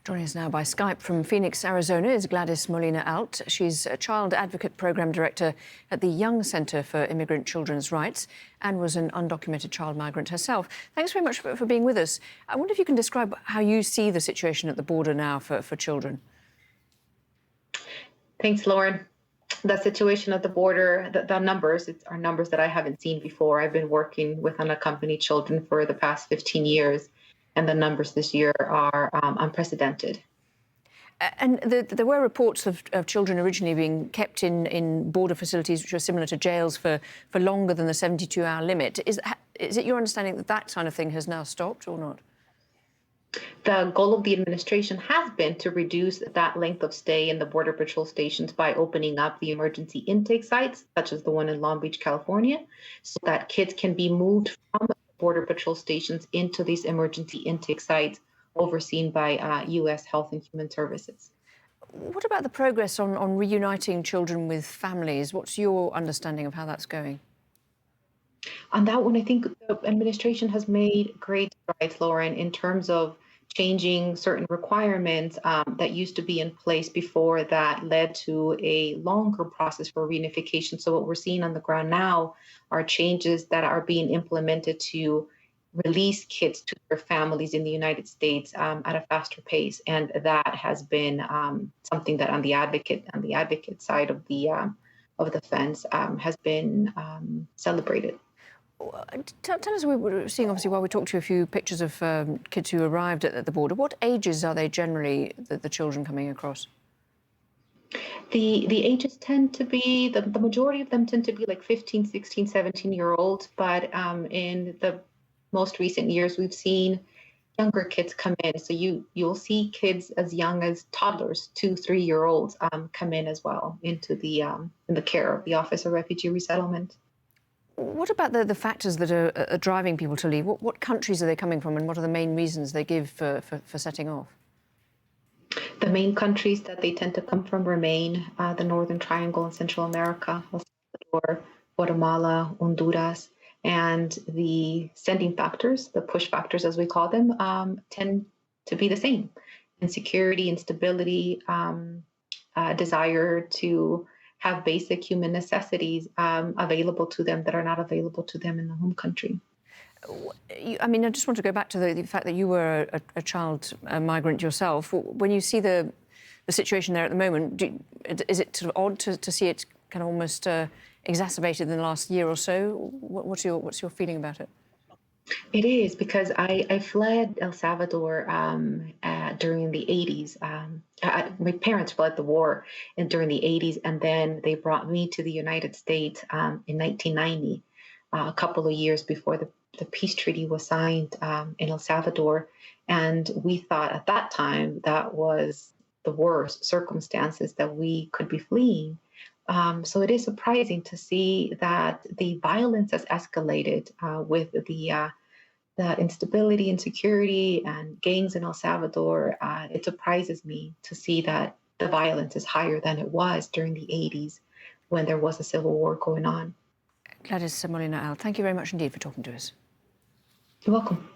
Joining us now by Skype from Phoenix, Arizona is Gladis Molina. She's a Child Advocate Program Director at the Young Center for Immigrant Children's Rights and was an undocumented child migrant herself. Thanks very much for being with us. I wonder if you can describe how you see the situation at the border now for children. Thanks, Lauren. The situation at the border, the numbers, are numbers that I haven't seen before. I've been working with unaccompanied children for the past 15 years. And the numbers this year are unprecedented. And there were reports of children originally being kept in border facilities which are similar to jails for longer than the 72-hour limit. Is it your understanding that that kind of thing has now stopped or not? The goal of the administration has been to reduce that length of stay in the Border Patrol stations by opening up the emergency intake sites, such as the one in Long Beach, California, so that kids can be moved from Border Patrol stations into these emergency intake sites overseen by U.S. Health and Human Services. What about the progress on reuniting children with families? What's your understanding of how that's going? On that one, I think the administration has made great strides, Lauren, in terms of changing certain requirements that used to be in place before that led to a longer process for reunification. So what we're seeing on the ground now are changes that are being implemented to release kids to their families in the United States at a faster pace. And that has been something that on the advocate side of the fence has been celebrated. Tell us, we were seeing, obviously, while we talked to you, a few pictures of kids who arrived at the border. What ages are they generally, the children coming across? The ages tend to be, the majority of them tend to be like 15, 16, 17-year-olds. But in the most recent years, we've seen younger kids come in. So you'll see kids as young as toddlers, 2, 3-year-olds come in as well into in the care of the Office of Refugee Resettlement. What about the factors that are driving people to leave? What countries are they coming from, and what are the main reasons they give for setting off? The main countries that they tend to come from remain the Northern Triangle in Central America, El Salvador, Guatemala, Honduras, and the sending factors, the push factors as we call them, tend to be the same. Insecurity, instability, desire to have basic human necessities available to them that are not available to them in the home country. I mean, I just want to go back to the fact that you were a child migrant yourself. When you see the situation there at the moment, is it sort of odd to see it kind of almost exacerbated in the last year or so? What's your feeling about it? It is, because I fled El Salvador during the 80s. My parents fled the war during the 80s, and then they brought me to the United States in 1990, a couple of years before the peace treaty was signed in El Salvador. And we thought at that time that was the worst circumstances that we could be fleeing. So it is surprising to see that the violence has escalated with the instability, insecurity, and gangs in El Salvador. It surprises me to see that the violence is higher than it was during the 80s when there was a civil war going on. Gladis Molina, thank you very much indeed for talking to us. You're welcome.